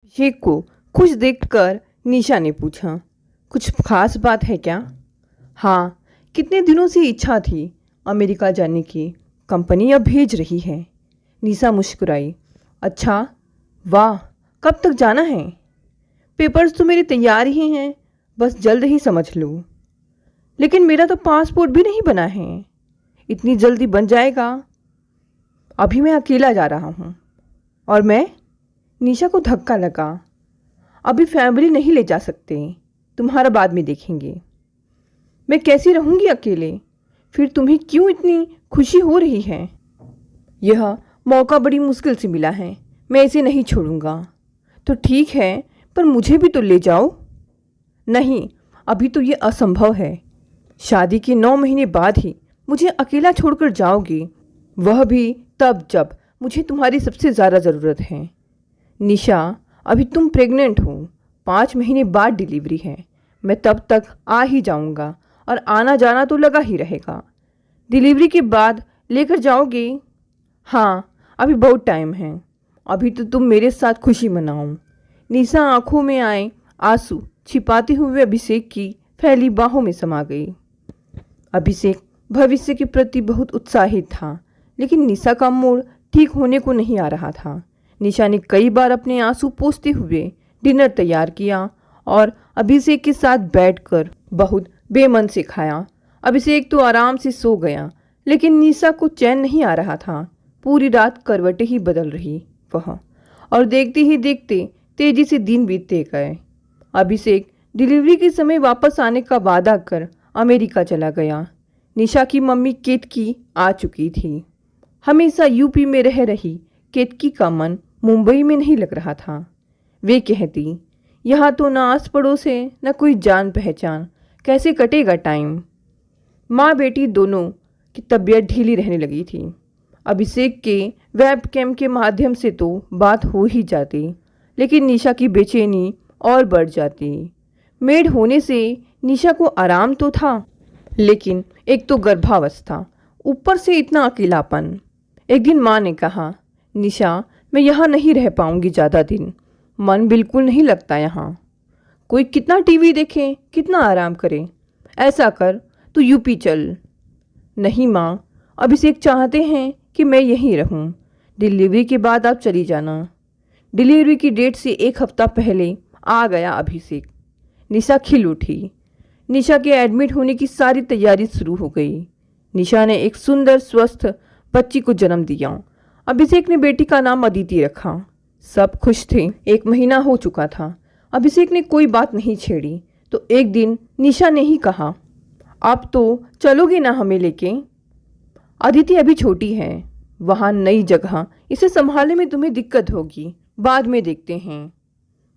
अभिषेक को खुश देखकर निशा ने पूछा, कुछ खास बात है क्या? हाँ, कितने दिनों से इच्छा थी अमेरिका जाने की, कंपनी अब भेज रही है। निशा मुस्कुराई। अच्छा, वाह, कब तक जाना है? पेपर्स तो मेरे तैयार ही हैं, बस जल्द ही समझ लो। लेकिन मेरा तो पासपोर्ट भी नहीं बना है। इतनी जल्दी बन जाएगा? अभी मैं अकेला जा रहा हूँ। और मैं? निशा को धक्का लगा। अभी फैमिली नहीं ले जा सकते, तुम्हारा बाद में देखेंगे। मैं कैसी रहूँगी अकेले? फिर तुम्हें क्यों इतनी खुशी हो रही है? यह मौका बड़ी मुश्किल से मिला है, मैं इसे नहीं छोड़ूंगा। तो ठीक है, पर मुझे भी तो ले जाओ। नहीं, अभी तो ये असंभव है। शादी के 9 महीने बाद ही मुझे अकेला छोड़कर जाओगी, वह भी तब जब मुझे तुम्हारी सबसे ज़्यादा ज़रूरत है। निशा, अभी तुम प्रेग्नेंट हो, 5 महीने बाद डिलीवरी है। मैं तब तक आ ही जाऊंगा और आना जाना तो लगा ही रहेगा। डिलीवरी के बाद लेकर जाओगे? हाँ, अभी बहुत टाइम है। अभी तो तुम मेरे साथ खुशी मनाओ। निशा आंखों में आए आंसू छिपाते हुए अभिषेक की फैली बाहों में समा गई। अभिषेक भविष्य के प्रति बहुत उत्साहित था, लेकिन निशा का मूड ठीक होने को नहीं आ रहा था। निशा ने कई बार अपने आंसू पोंछते हुए डिनर तैयार किया और अभिषेक के साथ बैठकर बहुत बेमन से खाया। अभिषेक तो आराम से सो गया, लेकिन निशा को चैन नहीं आ रहा था। पूरी रात करवटें ही बदल रही वह, और देखते ही देखते तेजी से दिन बीतते गए। अभिषेक डिलीवरी के समय वापस आने का वादा कर अमेरिका चला गया। निशा की मम्मी केतकी आ चुकी थी। हमेशा यूपी में रह रही केतकी का मन मुंबई में नहीं लग रहा था। वे कहती, यहाँ तो ना आस पड़ोस है, न कोई जान पहचान, कैसे कटेगा टाइम। माँ बेटी दोनों की तबीयत ढीली रहने लगी थी। अभिषेक के वेबकैम के माध्यम से तो बात हो ही जाती, लेकिन निशा की बेचैनी और बढ़ जाती। मेड होने से निशा को आराम तो था, लेकिन एक तो गर्भावस्था, ऊपर से इतना अकेलापन। एक दिन माँ ने कहा, निशा, मैं यहाँ नहीं रह पाऊँगी ज़्यादा दिन, मन बिल्कुल नहीं लगता यहाँ। कोई कितना टीवी देखे, कितना आराम करे। ऐसा कर, तू यूपी चल। नहीं माँ, अभिषेक चाहते हैं कि मैं यहीं रहूँ। डिलीवरी के बाद आप चली जाना। डिलीवरी की डेट से 1 हफ्ता पहले आ गया अभिषेक। निशा खिल उठी। निशा के एडमिट होने की सारी तैयारी शुरू हो गई। निशा ने एक सुंदर स्वस्थ बच्ची को जन्म दिया। अभिषेक ने बेटी का नाम अदिति रखा। सब खुश थे। 1 महीना हो चुका था। अभिषेक ने कोई बात नहीं छेड़ी, तो एक दिन निशा ने ही कहा, आप तो चलोगे ना हमें लेके? अदिति अभी छोटी है, वहाँ नई जगह, इसे संभालने में तुम्हें दिक्कत होगी, बाद में देखते हैं।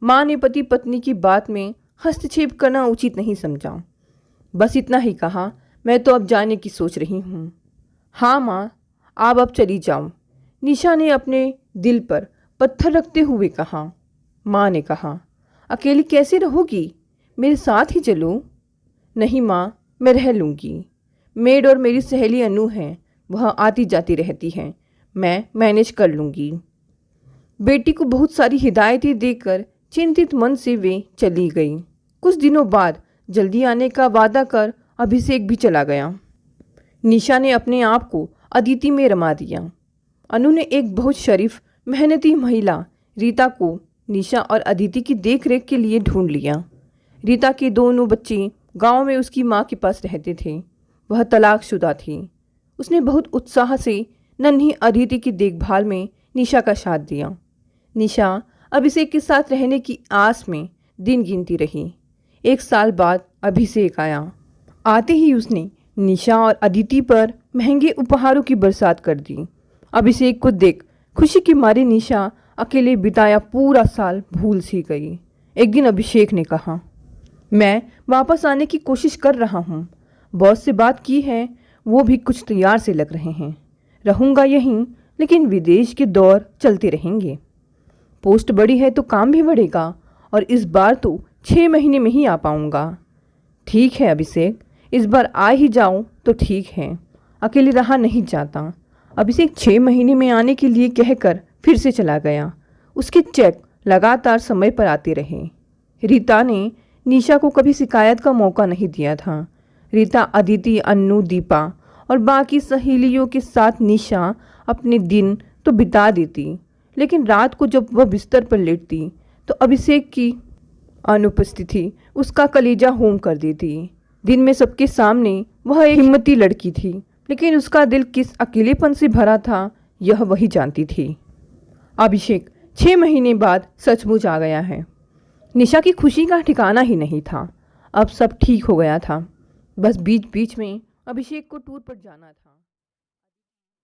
माँ ने पति पत्नी की बात में हस्तक्षेप करना उचित नहीं समझा। बस इतना ही कहा, मैं तो अब जाने की सोच रही हूँ। हाँ माँ, आप अब चली जाओ, निशा ने अपने दिल पर पत्थर रखते हुए कहा। माँ ने कहा, अकेली कैसे रहोगी, मेरे साथ ही चलो। नहीं माँ, मैं रह लूँगी। मेड और मेरी सहेली अनु है, वह आती जाती रहती है, मैं मैनेज कर लूँगी। बेटी को बहुत सारी हिदायतें देकर चिंतित मन से वे चली गई। कुछ दिनों बाद जल्दी आने का वादा कर अभिषेक भी चला गया। निशा ने अपने आप को अदिति में रमा दिया। अनु ने एक बहुत शरीफ मेहनती महिला रीता को निशा और अदिति की देखरेख के लिए ढूंढ लिया। रीता के दोनों बच्चे गांव में उसकी माँ के पास रहते थे। वह तलाकशुदा थी। उसने बहुत उत्साह से नन्ही अदिति की देखभाल में निशा का साथ दिया। निशा अभिषेक के साथ रहने की आस में दिन गिनती रही। 1 साल बाद अभिषेक आया। आते ही उसने निशा और अदिति पर महंगे उपहारों की बरसात कर दी। अभिषेक को देख खुशी की मारी निशा अकेले बिताया पूरा साल भूल सी गई। एक दिन अभिषेक ने कहा, मैं वापस आने की कोशिश कर रहा हूँ, बॉस से बात की है, वो भी कुछ तैयार से लग रहे हैं। रहूँगा यहीं, लेकिन विदेश के दौर चलते रहेंगे। पोस्ट बड़ी है तो काम भी बढ़ेगा, और इस बार तो 6 महीने में ही आ पाऊँगा। ठीक है अभिषेक, इस बार आ ही जाओ तो ठीक है, अकेले रहा नहीं जाता। अभिषेक 6 महीने में आने के लिए कहकर फिर से चला गया। उसके चेक लगातार समय पर आते रहे। रीता ने निशा को कभी शिकायत का मौका नहीं दिया था। रीता, अदिति, अन्नू, दीपा और बाकी सहेलियों के साथ निशा अपने दिन तो बिता देती, लेकिन रात को जब वह बिस्तर पर लेटती तो अभिषेक की अनुपस्थिति उसका कलेजा होम कर देती। दिन में सबके सामने वह एक हिम्मती लड़की थी, लेकिन उसका दिल किस अकेलेपन से भरा था यह वही जानती थी। अभिषेक 6 महीने बाद सचमुच आ गया है। निशा की खुशी का ठिकाना ही नहीं था। अब सब ठीक हो गया था, बस बीच बीच में अभिषेक को टूर पर जाना था।